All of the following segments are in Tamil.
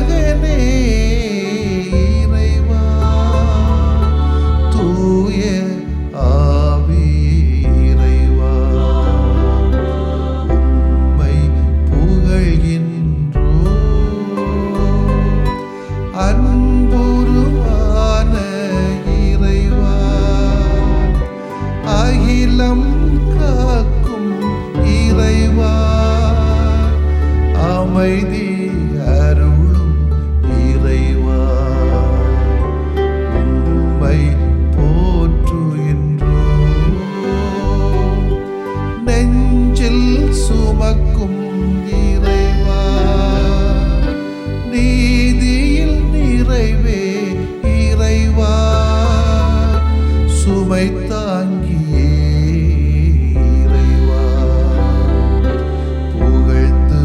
மகனே இறைவா, தூய ஆவி இறைவா, உம்மை புகழ்கின்றோம். அன்புருவான இறைவா, அகிலம் காக்கும் இறைவா, அமைதி அருளும் இறைவா, உம்மை போற்றுகின்றோம். நெஞ்சில் சுமக்கும் இறைவா, நீதியில் நிறைவே இறைவா, சுமை தாங்கியே இறைவா, புகழ்ந்து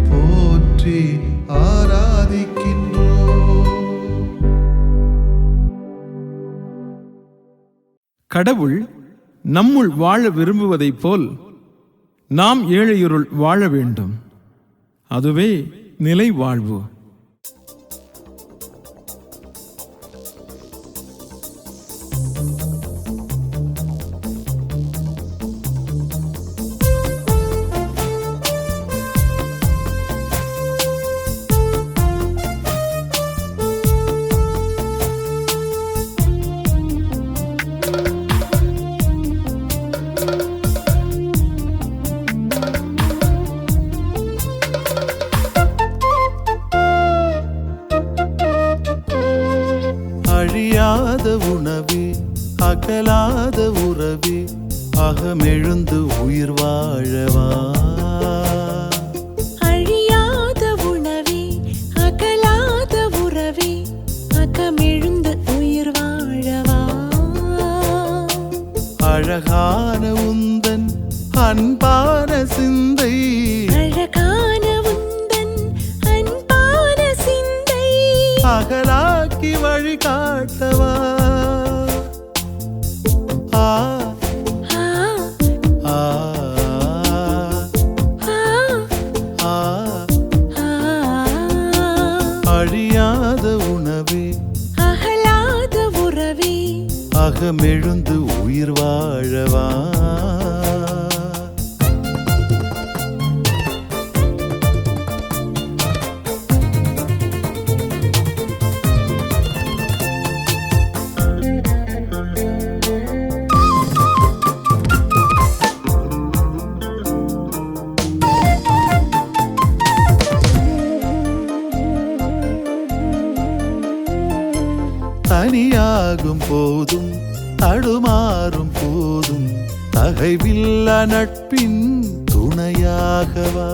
போற்றி ஆராதிக்கின்றோம். கடவுள் நம்முள் வாழ விரும்புவதைப் போல் நாம் ஏழையுருள் வாழ வேண்டும். அதுவே நிலை வாழ்வு. அழியாத உணவே, அகலாத உறவே, அகமெழுந்து உயிர் வாழவா. அழியாத உணவே, அகலாத உறவே, அகமெழுந்து உயிர் வாழவா. அழகான உந்தன் அன்பான சிந்தை, அழகான உந்தன் அன்பான சிந்தை, அகலாக்கி வழிகாட்டவா. ஆ ஆ ஆ ஆ ஆ. ஆ. அழியாத உணவே, அகலாத உறவே, அகமெழுந்து உயிர் வாழவா. தனியாகும் போதும் தடுமாறும் போதும் தகைவில்லா நட்பின் துணையாகவா.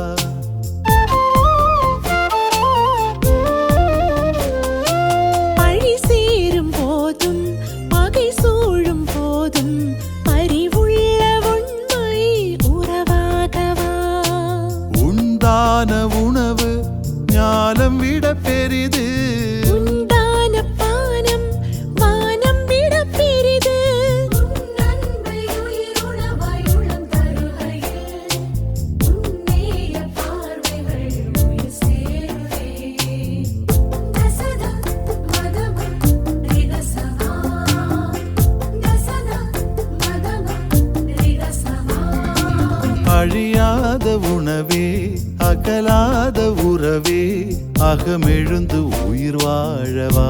பழி சேரும் போதும் பகை சூழும் போதும் அறிவுள்ள உண்மை உறவாகவா. உண்டான உணவு ஞானம் விட பெரிது, உண்டான பானம் வானம் விட பெரிது. உன்னன்பை உயிருணவாய் உளம் தருகையில் உன்னேய பார்வைகள் உயிர் சேருதே. தசத மதம ரிகசமா, தசத மதம ரிகசமா. அழியாத உணவே, அகலாத உறவே, அகமெழுந்து உயிர் வாழவா.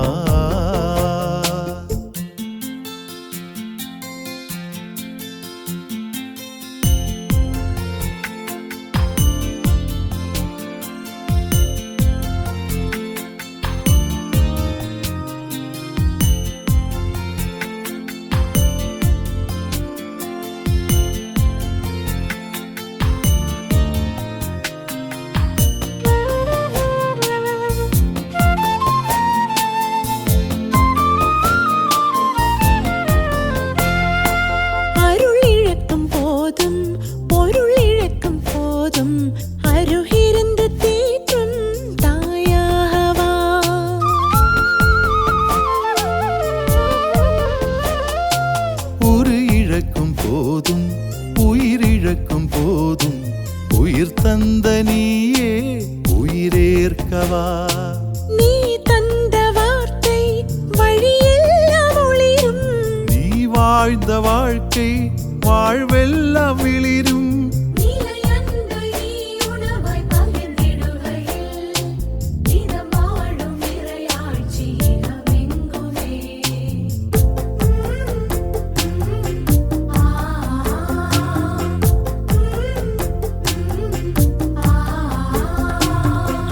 வாழ்ந்த வாழ்க்கை வாழ்வெல்லாம் விளிரும். நிலையன்று நீ உணவாய் பகிர்ந்திடுகையில் தினம் வாழும் இறையாட்சி இகமெங்குமே.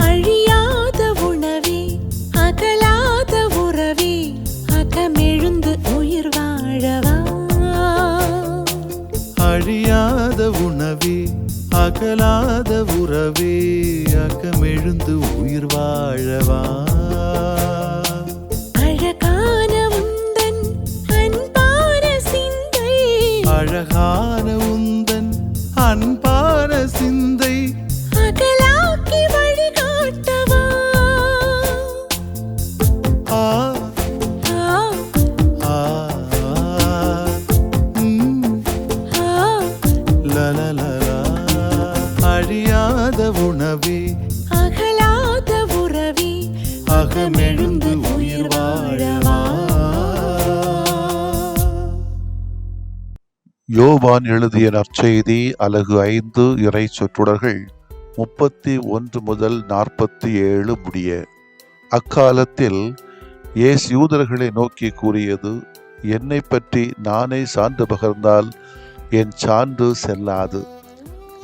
அழியாத உணவே அகலாத உறவே அகமெழுந்து உயிர் வாழவா. அழியாத உணவே அகலாத உறவே அகமெழுந்து உயிர் வாழவா. அழகான உந்தன் அன்பான சிந்தை அழகான உந்தன் அன்பான சிந்தை அகலாக்கி வழிகாட்டவா. ஆ ஆ, ஆ ம், ஆ, லலலலா. அழியாத உணவே அகலாத உறவே அகமெழுந்து உயிர் வாழவா. யோவான் எழுதிய நற்செய்தி அலகு 5 இறை சொற்றொடர்கள் 31 முதல் 47 முடிய. அக்காலத்தில் இயேசு யூதர்களை நோக்கி கூறியது, என்னை பற்றி நானே சான்று பகர்ந்தால் என் சான்று செல்லாது.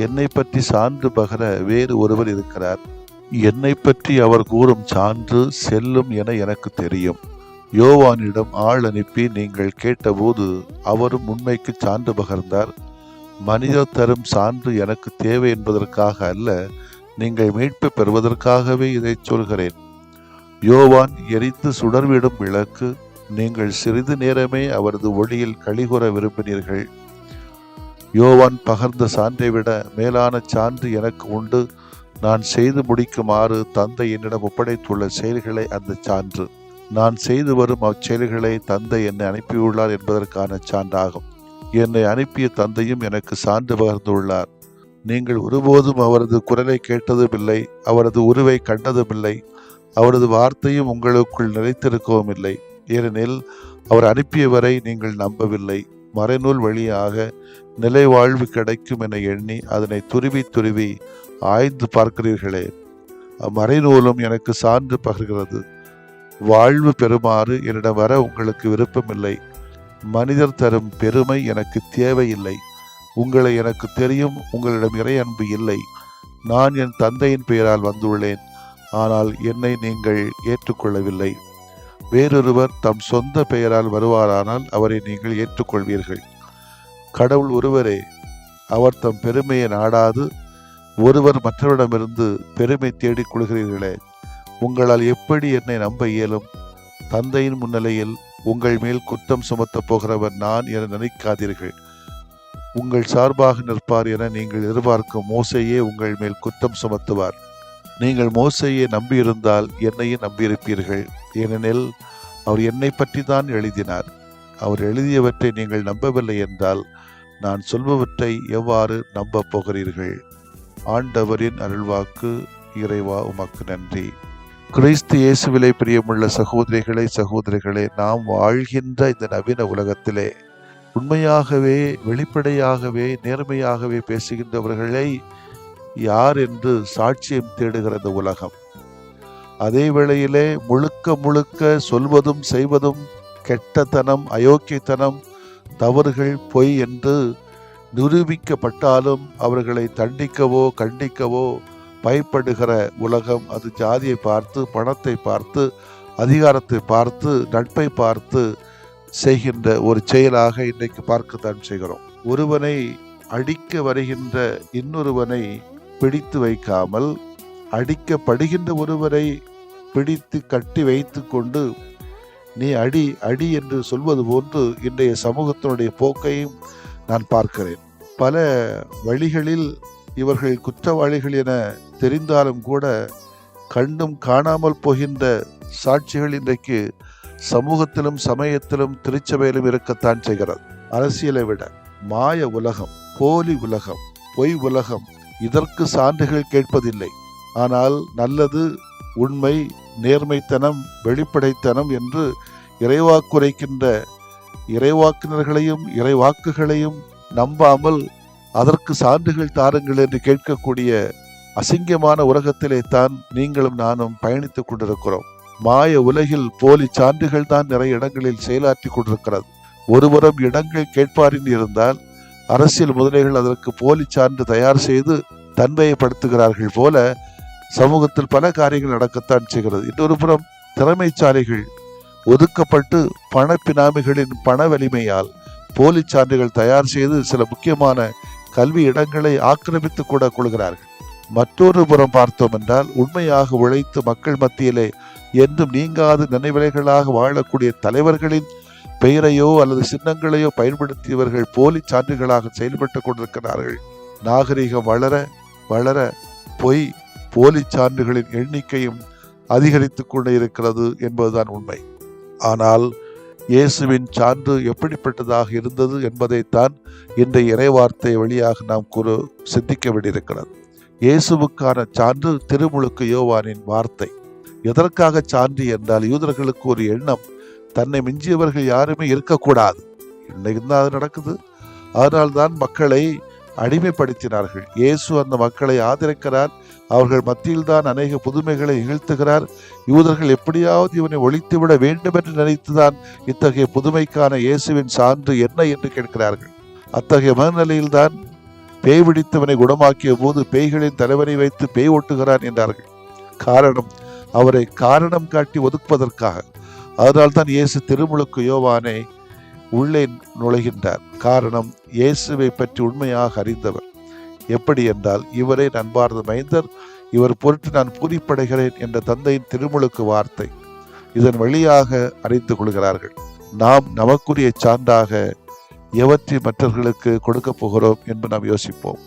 என்னை பற்றி சான்று பகர வேறு ஒருவர் இருக்கிறார். என்னை பற்றி அவர் கூறும் சான்று செல்லும் என எனக்கு தெரியும். யோவானிடம் ஆள் அனுப்பி நீங்கள் கேட்டபோது அவரும் உண்மைக்கு சான்று பகர்ந்தார். மனிதர் தரும் சான்று எனக்கு தேவை என்பதற்காக அல்ல, நீங்கள் மீட்பு பெறுவதற்காகவே இதை சொல்கிறேன். யோவான் எரித்து சுடர்விடும் விளக்கு. நீங்கள் சிறிது நேரமே அவரது ஒளியில் களிகூற விரும்பினீர்கள். யோவான் பகர்ந்த சான்றை விட மேலான சான்று எனக்கு உண்டு. நான் செய்து முடிக்குமாறு தந்தை என்னிடம் ஒப்படைத்துள்ள செயல்களை அந்த சான்று. நான் செய்து வரும் அச்செயல்களை தந்தை என்னை அனுப்பியுள்ளார் என்பதற்கான சான்றாகும். என்னை அனுப்பிய தந்தையும் எனக்கு சான்று பகர்ந்துள்ளார். நீங்கள் ஒருபோதும் அவரது குரலை கேட்டதும் இல்லை, அவரது உருவை கண்டதும் இல்லை, அவரது வார்த்தையும் உங்களுக்குள் நிலைத்திருக்கவும் இல்லை. ஏனெனில் அவர் அனுப்பியவரை நீங்கள் நம்பவில்லை. மறைநூல் வழியாக நிலை வாழ்வு கிடைக்கும் என எண்ணி அதனை துருவி துருவி ஆய்ந்து பார்க்கிறீர்களே. மறைநூலும் எனக்கு சான்று பகர்கிறது. வாழ்வு பெறுமாறு என்னிடம் வர உங்களுக்கு விருப்பமில்லை. மனிதர் தரும் பெருமை எனக்கு தேவையில்லை. உங்களை எனக்கு தெரியும், உங்களிடம் இறை அன்பு இல்லை. நான் என் தந்தையின் பெயரால் வந்துள்ளேன், ஆனால் என்னை நீங்கள் ஏற்றுக்கொள்ளவில்லை. வேறொருவர் தம் சொந்த பெயரால் வருவாரானால் அவரை நீங்கள் ஏற்றுக்கொள்வீர்கள். கடவுள் ஒருவரே, அவர் தம் பெருமையை நாடாது. ஒருவர் மற்றவரிடமிருந்து பெருமை தேடிக் கொள்கிறீர்களே, உங்களால் எப்படி என்னை நம்ப இயலும்? தந்தையின் முன்னிலையில் உங்கள் மேல் குற்றம் சுமத்தப் போகிறவர் நான் என நினைக்காதீர்கள். உங்கள் சார்பாக நிற்பார் என நீங்கள் எதிர்பார்க்கும் மோசேயே உங்கள் மேல் குற்றம் சுமத்துவார். நீங்கள் மோசேயை நம்பியிருந்தால் என்னையும் நம்பியிருப்பீர்கள். ஏனெனில் அவர் என்னை பற்றி தான் எழுதினார். அவர் எழுதியவற்றை நீங்கள் நம்பவில்லை என்றால் நான் சொல்பவற்றை எவ்வாறு நம்பப் போகிறீர்கள்? ஆண்டவரின் அருள்வாக்கு. இறைவா உமக்கு நன்றி. கிறிஸ்து இயேசுவிலே பிரியமுள்ள சகோதரிகளே சகோதரிகளே, நாம் வாழ்கின்ற இந்த நவீன உலகத்திலே உண்மையாகவே வெளிப்படையாகவே நேர்மையாகவே பேசுகின்றவர்களை யார் என்று சாட்சியம் தேடுகிற இந்த உலகம். அதே வேளையிலே முழுக்க முழுக்க சொல்வதும் செய்வதும் கெட்டத்தனம், அயோக்கியத்தனம், தவறுகள், பொய் என்று நிரூபிக்கப்பட்டாலும் அவர்களை தண்டிக்கவோ கண்டிக்கவோ பயப்படுகிற உலகம். அது ஜாதியை பார்த்து, பணத்தை பார்த்து, அதிகாரத்தை பார்த்து, நட்பை பார்த்து செய்கின்ற ஒரு செயலாக இன்றைக்கு பார்க்கத்தான் செய்கிறோம். ஒருவனை அடிக்க வருகின்ற இன்னொருவனை பிடித்து வைக்காமல் அடிக்கப்படுகின்ற ஒருவரை பிடித்து கட்டி வைத்து கொண்டு நீ அடி அடி என்று சொல்வது போன்று இன்றைய சமூகத்தினுடைய போக்கையும் நான் பார்க்கிறேன். பல வழிகளில் இவர்கள் குற்றவாளிகள் என தெரிந்தாலும் கூட கண்டும் காணாமல் போகின்ற சாட்சிகள் இன்றைக்கு சமூகத்திலும் சமயத்திலும் திருச்சபையிலும் இருக்கத்தான் செய்கிறது. அரசியலை விட மாய உலகம், போலி உலகம், பொய் உலகம் இதற்கு சான்றுகள் கேட்பதில்லை. ஆனால் நல்லது, உண்மை, நேர்மைத்தனம், வெளிப்படைத்தனம் என்று இறைவாக்குரைக்கின்ற இறைவாக்கினர்களையும் இறைவாக்குகளையும் நம்பாமல் அதற்கு சான்றுகள் தாருங்கள் என்று கேட்கக்கூடிய அசிங்கமான உலகத்திலே தான் நீங்களும் நானும் பயணித்துக் கொண்டிருக்கிறோம். மாய உலகில் போலி சான்றுகள் தான் நிறைய இடங்களில் செயலாற்றி கொண்டிருக்கிறது. ஒருபுறம் இடங்கள் கேட்பாரின் இருந்தால் அரசியல் முதலைகள் அதற்கு போலி சான்று தயார் செய்து தன்மையப்படுத்துகிறார்கள் போல சமூகத்தில் பல காரியங்கள் நடக்கத்தான் செய்கிறது. இன்னொரு புறம் திறமைசாலிகள் ஒதுக்கப்பட்டு பணப்பினாமிகளின் பண வலிமையால் போலி சான்றுகள் தயார் செய்து சில முக்கியமான கல்வி இடங்களை ஆக்கிரமித்து கூட கொள்கிறார்கள். மற்றொரு புறம் பார்த்தோம் என்றால் உண்மையாக உழைத்து மக்கள் மத்தியிலே என்றும் நீங்காத நினைவிலைகளாக வாழக்கூடிய தலைவர்களின் பெயரையோ அல்லது சின்னங்களையோ பயன்படுத்தியவர்கள் போலி சான்றுகளாக செயல்பட்டு கொண்டிருக்கிறார்கள். நாகரிகம் வளர வளர பொய் போலி சான்றுகளின் எண்ணிக்கையும் அதிகரித்து கொண்டே இருக்கிறது என்பதுதான் உண்மை. ஆனால் இயேசுவின் சான்று எப்படிப்பட்டதாக இருந்தது என்பதைத்தான் இன்றைய இறைவார்த்தை வழியாக நாம் சிந்திக்க வேண்டியிருக்கிறது. இயேசுவுக்கான சான்று திருமுழுக்கு யோவானின் வார்த்தை. எதற்காக சான்று என்றால் யூதர்களுக்கு ஒரு எண்ணம், தன்னை மிஞ்சியவர்கள் யாருமே இருக்கக்கூடாது. இன்னைக்கு தான் அது நடக்குது. அதனால்தான் மக்களை அடிமைப்படுத்தினார்கள். இயேசு அந்த மக்களை ஆதரிக்கிறார். அவர்கள் மத்தியில் தான் அநேக புதுமைகளை நிகழ்த்துகிறார். யூதர்கள் எப்படியாவது இவனை ஒழித்துவிட வேண்டும் என்று நினைத்துதான் இத்தகைய புதுமைக்கான இயேசுவின் சான்று என்ன என்று கேட்கிறார்கள். அத்தகைய மனநிலையில்தான் பேய் பிடித்தவனை குணமாக்கிய போது பேய்களின் தலைவரை வைத்து பேய் ஓட்டுகிறான் என்றார்கள். காரணம், அவரை காரணம் காட்டி ஒதுக்குவதற்காக. அதனால்தான் இயேசு திருமுழுக்கு யோவானை உள்ளே நுழைகின்றார். காரணம், இயேசுவை பற்றி உண்மையாக அறிந்தவர். எப்படி என்றால், இவரே நண்பார்ந்த மைந்தர், இவர் பொருட்டு நான் பூரிப்படைகிறேன் என்ற தந்தையின் திருமுழுக்கு வார்த்தை. இதன் வழியாக அறிந்து கொள்கிறார்கள். நாம் நமக்குரிய சான்றாக எவற்றை மற்றவர்களுக்கு கொடுக்க போகிறோம் என்று நாம் யோசிப்போம்.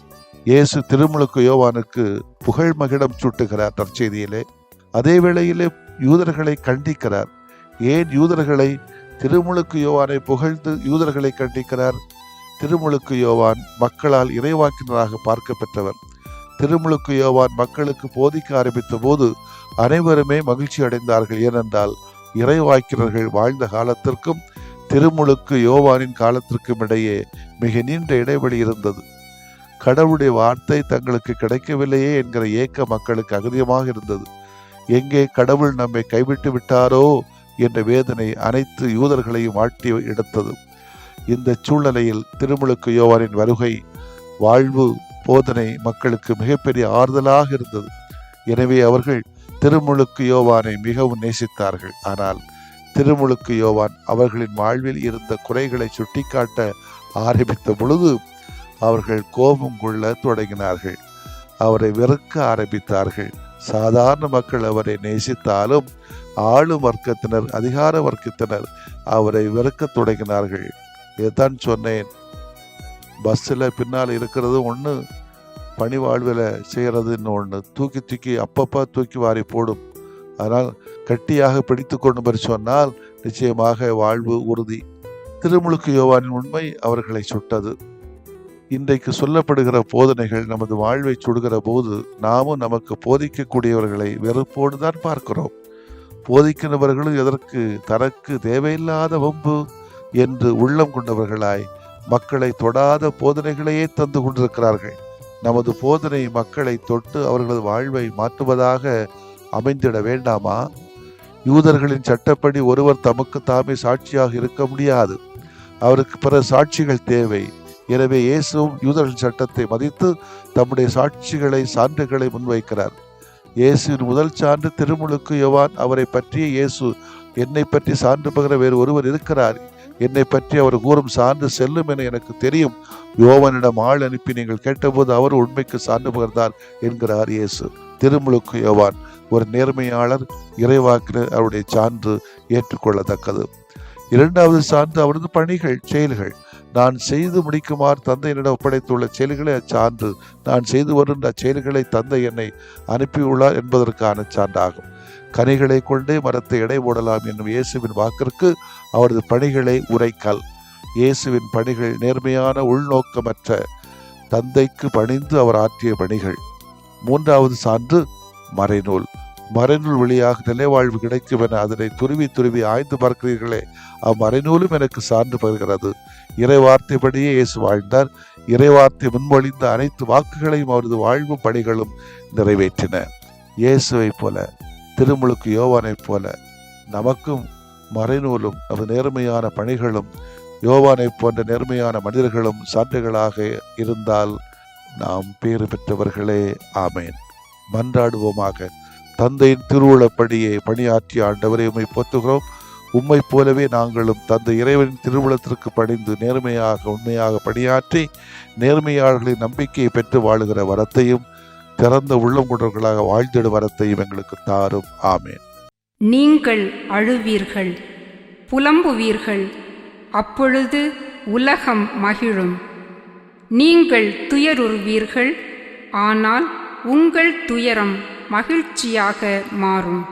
இயேசு திருமுழுக்கு யோவானுக்கு புகழ் மகிடம் சூட்டுகிறார் நற்செய்தியிலே. அதே வேளையிலே யூதர்களை கண்டிக்கிறார். ஏன் யூதர்களை, திருமுழுக்கு யோவானை புகழ்ந்து யூதர்களை கண்டிக்கிறார்? திருமுழுக்கு யோவான் மக்களால் இறைவாக்கினராக பார்க்க பெற்றவர். திருமுழுக்கு யோவான் மக்களுக்கு போதிக்க ஆரம்பித்த போது அனைவருமே மகிழ்ச்சி அடைந்தார்கள். ஏனென்றால் இறைவாக்கினர்கள் வாழ்ந்த காலத்திற்கும் திருமுழுக்கு யோவானின் காலத்திற்கும் இடையே மிக நீண்ட இடைவெளி இருந்தது. கடவுளுடைய வார்த்தை தங்களுக்கு கிடைக்கவில்லையே என்கிற ஏக்க மக்களுக்கு அதிகமாக இருந்தது. எங்கே கடவுள் நம்மை கைவிட்டு விட்டாரோ என்ற வேதனை அனைத்து யூதர்களையும் ஆட்டி எடுத்தது. இந்த சூழ்நிலையில் திருமுழுக்கு யோவானின் வருகை, வாழ்வு, போதனை மக்களுக்கு மிகப்பெரிய ஆறுதலாக இருந்தது. எனவே அவர்கள் திருமுழுக்கு யோவானை மிகவும் நேசித்தார்கள். ஆனால் திருமுழுக்கு யோவான் அவர்களின் வாழ்வில் இருந்த குறைகளை சுட்டிக்காட்ட ஆரம்பித்த பொழுது அவர்கள் கோபம் கொள்ள தொடங்கினார்கள். அவரை வெறுக்க ஆரம்பித்தார்கள். சாதாரண மக்கள் அவரை நேசித்தாலும் ஆளும் வர்க்கத்தினர், அதிகார வர்க்கத்தினர் அவரை வெறுக்க தொடங்கினார்கள். இதுதான் சொன்னேன், பஸ்ஸில் பின்னால் இருக்கிறது ஒன்று, பணி வாழ்வில் செய்கிறது இன்னொன்று. தூக்கி அப்பப்போ தூக்கி வாரி போடும். அதனால் கட்டியாக பிடித்து கொண்டு சொன்னால் நிச்சயமாக வாழ்வு உறுதி. திருமுழுக்கு யோவானின் உண்மை அவர்களை சுட்டது. இன்றைக்கு சொல்லப்படுகிற போதனைகள் நமது வாழ்வை சுடுகிற போது நாமும் நமக்கு போதிக்கக்கூடியவர்களை வெறுப்போடு தான் பார்க்கிறோம். போதிக்கிறவர்களும் எதற்கு, தனக்கு தேவையில்லாத வம்பு என்று உள்ளம் கொண்டவர்களாய் மக்களை தொடாத போதனைகளையே தந்து கொண்டிருக்கிறார்கள். நமது போதனை மக்களை தொட்டு அவர்களது வாழ்வை மாற்றுவதாக அமைந்திட வேண்டாமா? யூதர்களின் சட்டப்படி ஒருவர் தமக்கு தாமே சாட்சியாக இருக்க முடியாது. அவருக்கு பிற சாட்சிகள் தேவை. எனவே இயேசுவும் யூதர்களின் சட்டத்தை மதித்து தம்முடைய சான்றுகளை முன்வைக்கிறார். இயேசுவின் முதல் சான்று திருமுழுக்கு யோவான். அவரை பற்றிய இயேசு, என்னை பற்றி சான்று பகிர வேறு ஒருவர் இருக்கிறார், என்னை பற்றி அவர் கூறும் சான்று செல்லும் என எனக்கு தெரியும். யோவானிடம் ஆள் அனுப்பி நீங்கள் கேட்டபோது அவர் உண்மைக்கு சான்று பகிர்ந்தார் என்கிறார் இயேசு. திருமுழுக்கு யோவான் ஒரு நேர்மையாளர், இறைவாக்கினர். அவருடைய சான்று ஏற்றுக்கொள்ளத்தக்கது. இரண்டாவது சான்று அவரது பணிகள், செயல்கள். நான் செய்து முடிக்குமாறு தந்தை என்னிடம் ஒப்படைத்துள்ள செயல்களே அச்சான்று. நான் செய்து வருகின்ற அச்செயல்களை தந்தை என்னை அனுப்பியுள்ளார் என்பதற்கான சான்றாகும். கனிகளை கொண்டே மரத்தை எடை போடலாம் என்னும் இயேசுவின் வாக்கிற்கு அவரது பணிகளை உரைக்கல். இயேசுவின் பணிகள் நேர்மையான, உள்நோக்கமற்ற, தந்தைக்கு பணிந்து அவர் ஆற்றிய பணிகள். மூன்றாவது சான்று மறைநூல். மறைநூல் வழியாக நிலைவாழ்வு கிடைக்கும் என அதனை துருவி துருவி ஆய்ந்து பார்க்கிறீர்களே, அம்மறைநூலும் எனக்கு சான்று பகிர்கிறது. இறைவார்த்தைப்படியே இயேசு வாழ்ந்தார். இறைவார்த்தை முன்மொழிந்த அனைத்து வாக்குகளையும் அவரது வாழ்வு பணிகளும் நிறைவேற்றின. இயேசுவை போல, திருமுழுக்கு யோவானைப் போல நமக்கும் மறைநூலும் நமது நேர்மையான பணிகளும் யோவானை போன்ற நேர்மையான மனிதர்களும் சான்றுகளாக இருந்தால் நாம் பேறு பெற்றவர்களே. ஆமேன். மன்றாடுவோமாக. தந்தையின் திருவுளப்படியே பணியாற்றிய ஆண்டவரை உம்மை போற்றுகிறோம். உம்மை போலவே நாங்களும் தந்தை இறைவனின் திருவுளத்திற்கு பணிந்து நேர்மையாக உண்மையாக பணியாற்றி நேர்மையாளர்களின் நம்பிக்கையை பெற்று வாழுகிற வரத்தையும் திறந்த உள்ளம் கொண்டவர்களாக வாழ்ந்திட வரத்தையும் எங்களுக்கு தாரும். ஆமேன். நீங்கள் அழுவீர்கள், புலம்புவீர்கள், அப்பொழுது உலகம் மகிழும். நீங்கள் துயருறுவீர்கள், ஆனால் உங்கள் துயரம் மகிழ்ச்சியாக மாறும்.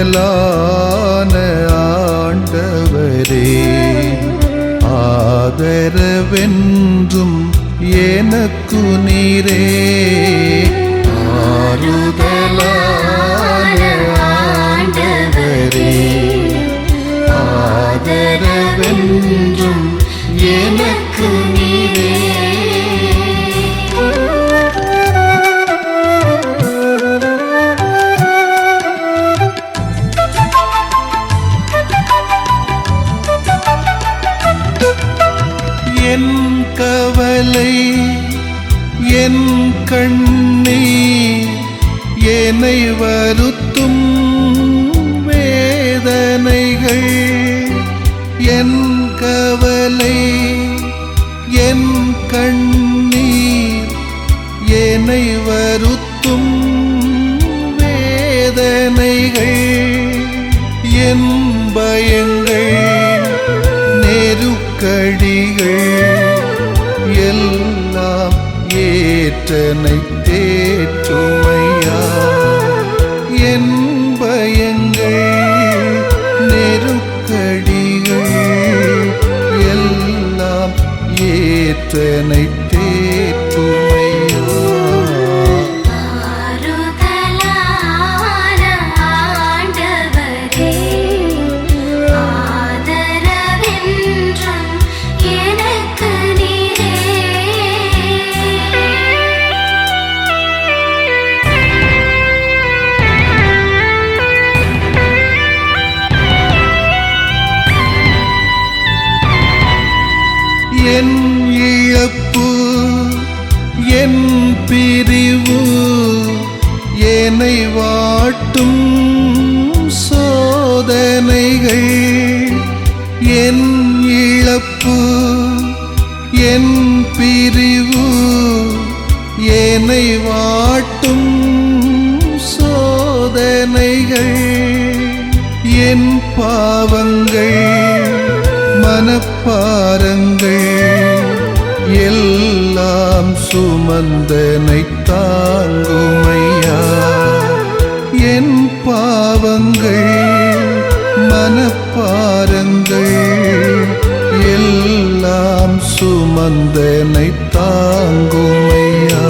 ஆறுதலான ஆண்டவரே, ஆதரவென்றும் எனக்கு நீரே. ஆறுதலான ஆண்டவரே, ஆதரவென்றும் எனக்கு நீரே. என் கவலை, என் கண்ணீர், என்னை வருத்தும் வேதனைகள். என் கவலை, என் கண்ணீர், என்னை வருத்தும் வேதனைகள். என் பயங்கள், நெருக்கடிகள் எல்லாம் ஏற்றனை தேற்றுமையா. என் பயங்கள், நெருக்கடிகள் எல்லாம் ஏற்றனை தேற்றுமையா. என் இழப்பு, என் பிரிவு, என்னை வாட்டும் சோதனைகள். என் இழப்பு, என் பிரிவு, என்னை வாட்டும் சோதனைகள். என் பாவங்கள், மனப்பாரங்கள் எல்லாம் சுமந்தனை தாங்குமையா. என் பாவங்கள், மனப்பாரங்கள் எல்லாம் சுமந்தனை தாங்குமையா.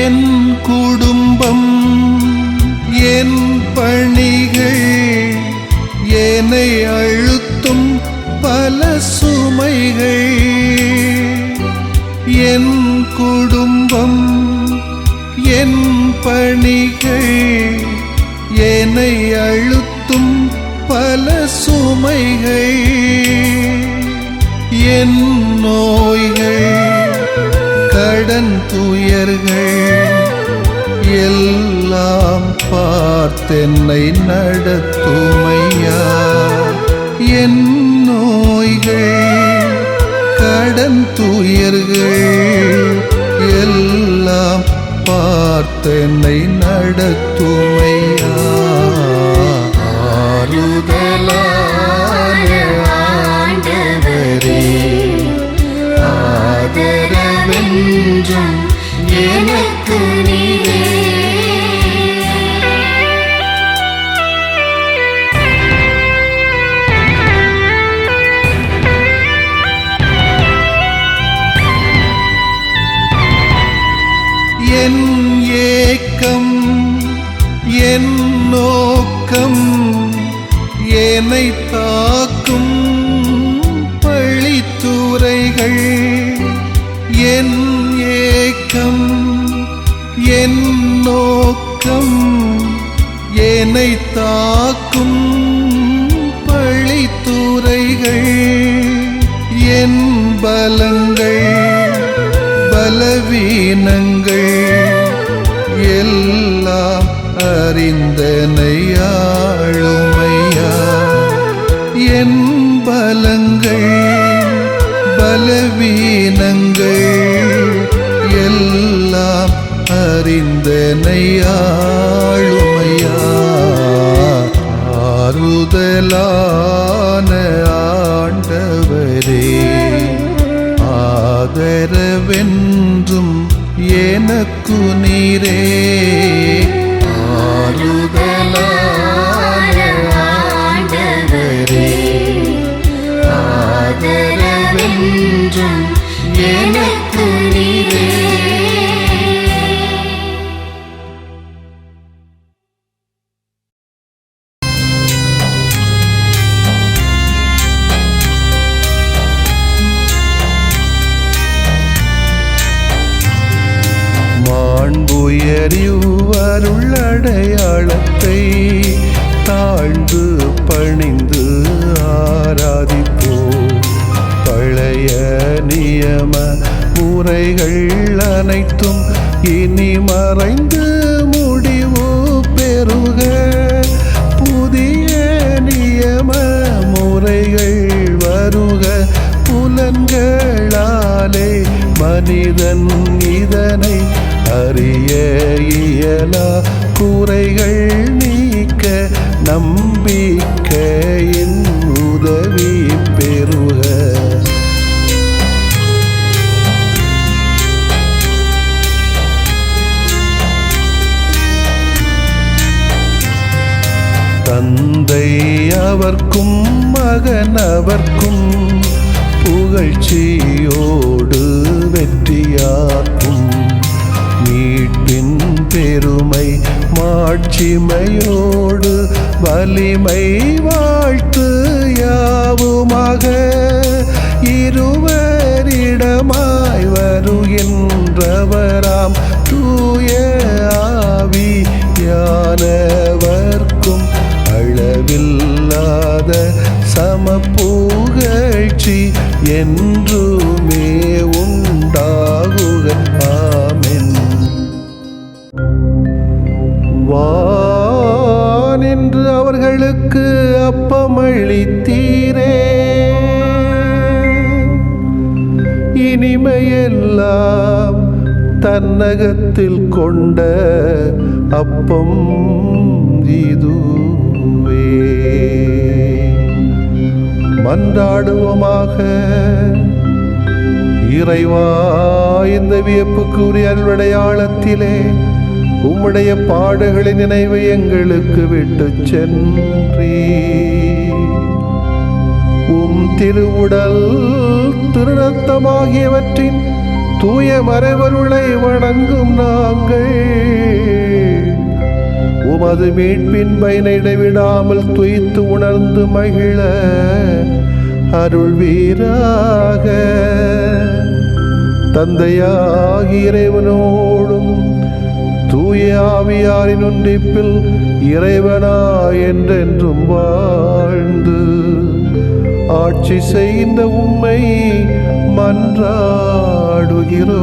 என் குடும்பம், என் பணிகள் என்னை அழுத்தும் பல சுமைகள். என் குடும்பம், என் பணிகள் என்னை அழுத்தும் பல சுமைகள், என் நோய்கள், கடன் துயர்கள் எல்லாம் பார்த்தென்னை நடத்துமையா. என் நோய்கள், கடன் துயர்கள் எல்லாம் பார்த்தென்னை நடத்துமையா. ஆறுதலான ஆண்டவரே, ஆதரவென்றும் எனக்கு நீரே. என் ஏக்கம், என் நோக்கம், என்னை தாக்கும் பழித்துரைகள். என் ஏக்கம், என் நோக்கம், என்னை தாக்கும் பழித்துரைகள். என் பலங்கள், பலவீனங்கள் எல்லாம் அறிந்தனையாளுமையா. என் பலங்கள், பலவீனங்கள் எல்லாம் அறிந்தனையாளுமையா. ஆறுதலான ஆண்டவரே, ஆதரவென்றும் எனக்கு நீரே. ஆறுதலான ஆண்டவரே, ஆதரவென்றும் எனக்கு நீரே. அருளடையாளத்தை தாழ்ந்து பணிந்து ஆராதிப்போம். பழைய நியம முறைகள் அனைத்தும் இனி மறைந்து முடிவு பெறுக. புதிய நியம முறைகள் வருக. புலன்களாலே மனிதன் இதனை அறிய இயலா. குறைகள் நீக்க நம்பிக்கையின் உதவி பெறுக. தந்தை அவர்க்கும் மகன் அவர்க்கும் புகழ்ச்சியோடு வெற்றியாக்கும். மீட்பின் பெருமை மாட்சிமையோடு வலிமை வாழ்த்து யாவுமாக. இருவரிடமாய் வருகின்றவராம் தூய ஆவியானவர்க்கும் அளவில்லாத சமப்புகழ்ச்சி என்றுமே உண்டாகுக. ஆமென். வானின்று அவர்களுக்கு அப்பமளித்தீரே, இனிமையெல்லாம் தன்னகத்தில் கொண்ட அப்பம் இதுவே. மன்றாடுவோமாக. இறைவா, இந்த வியப்புக்குரிய அருளடையாளத்திலே உம்முடைய பாடுகளின் நினைவை எங்களுக்கு விட்டு சென்றீ. உம் திருவுடல் திருநத்தமாகியவற்றின் தூய மறைபொருளை வணங்கும் நாங்கள் உமது மீட்பின் பயனை இடைவிடாமல் துய்த்து உணர்ந்து மகிழ அருள்வீராக. தந்தையாகிய இறைவனோடும் தூய ஆவியாரின் ஒன்றிப்பில் இறைவனா என்றென்றும் வாழ்ந்து ஆட்சி செய்கின்ற உம்மை மன்றாடுகிறோ.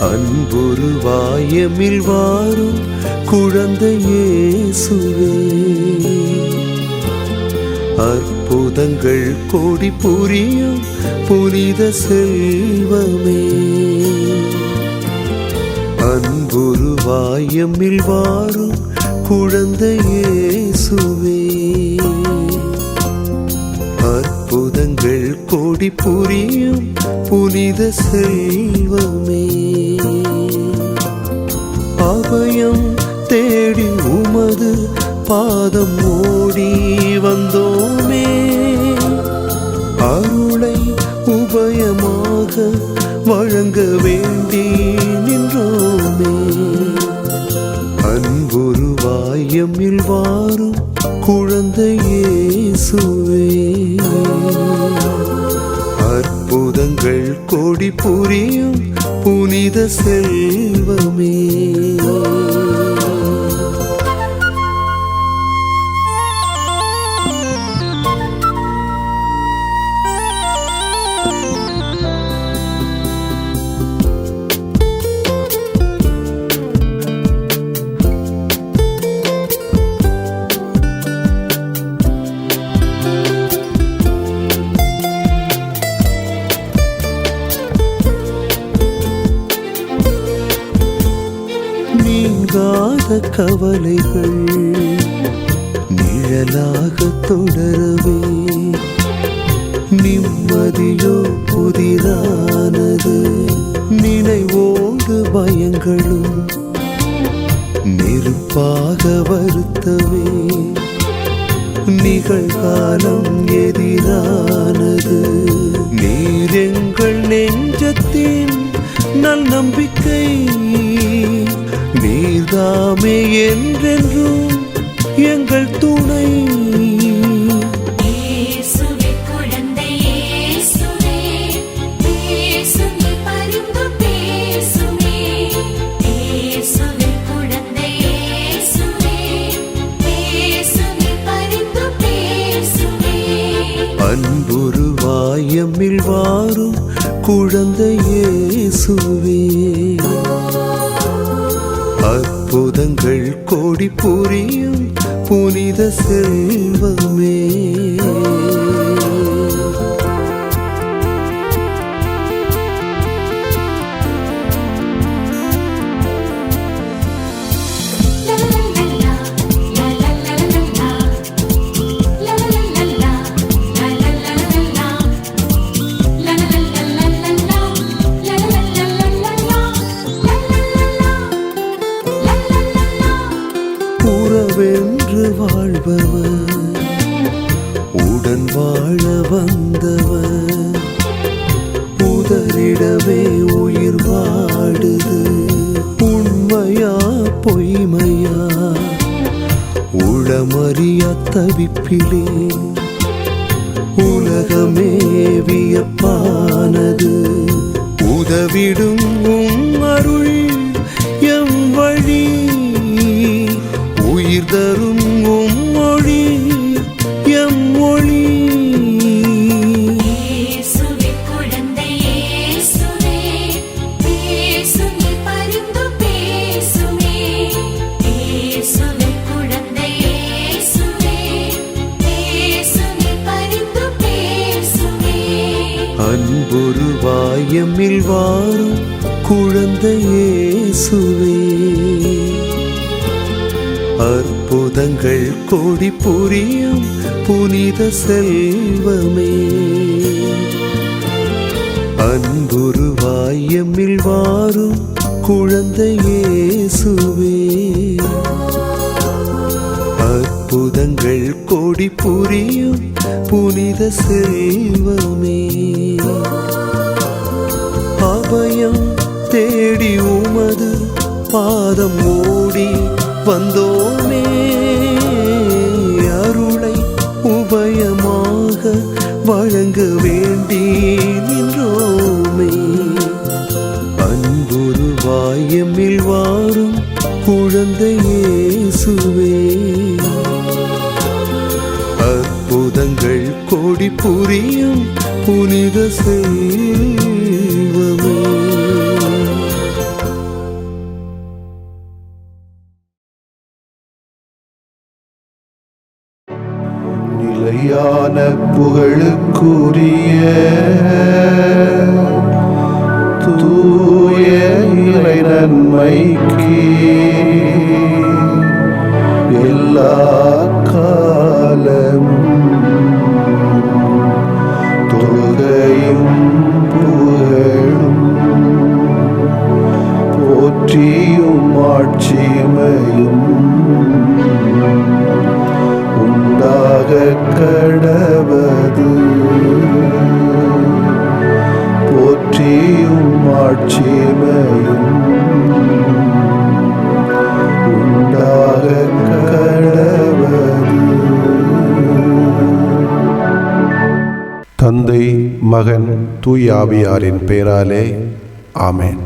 அன்புருவாயமில் வாரும் குழந்தை இயேசுவே, அற்புதங்கள் கோடி புரியும் புனித செல்வமே. அன்புருவாயமில் வாரும் குழந்தை இயேசுவே, அற்புதங்கள் கோடி புரியும் புனித செல்வமே. அபயம் தேடி உமது பாதம் ஓடி வந்தோமே, அருளை உபயமாக வழங்க வேண்டி நின்றோமே. அன்புருவாயமில் வாரும் குழந்தை இயேசுவே, அற்புதங்கள் கோடி புரியும் புனித செல்வமே. நீங்காத கவலைகள் நிழலாக தொடரவே, நிம்மதியோ புதிதானது நினைவோடு பயங்களும் நெருப்பாக வருத்தவே. நிகழ்காலம் எதிரானது, நீர் எங்கள் நெஞ்சத்தின் நல் நம்பிக்கை, நீர்தாமே என்றென்றும் எங்கள் துணை. அன்புருவாயமில் வாரும் குழந்தை இயேசுவே, அற்புதங்கள் கோடி புரியும் புனித செல்வமே. ஆண்டவர் உதறிடவே உயிர் வாடுது. உண்மையா பொய்மையா உளமறியா தவிப்பிலே உலகமே வியப்பானது. உதவிடும் அருள் எம் வழி, உயிர் தரும் மொழி எம் மொழி. அன்புருவாய் எம்மில் வாரும் குழந்தை இயேசுவே. அற்புதங்கள் கோடி புரியும் புனித செல்வமே. அன்புருவாய் எம்மில் வாரும் குழந்தை இயேசுவே. அற்புதங்கள் கோடி புரியும் புனித செல்வமே. அபயம் தேடி உமது பாதம் ஓடி வந்தோமே. அருளை உபயமாக வழங்க வேண்டி நின்றோமே. அன்புருவாய் எம்மில் வாரும் குழந்தை இயேசுவே. அற்புதங்கள் கோடி புரியும் புனித செல்வமே. நிலையான புகழுக்குரிய தூய இறை நன்மைக்கு எல்லா காலமும் தொழுகையும் புகழும் போற்றியும் ஆட்சிமையும் உண்டாக கடவது. போற்றியும் ஆட்சிமையும் உண்டாக கடவது. தந்தை, மகன், தூய ஆவியாரின் பெயராலே ஆமென்.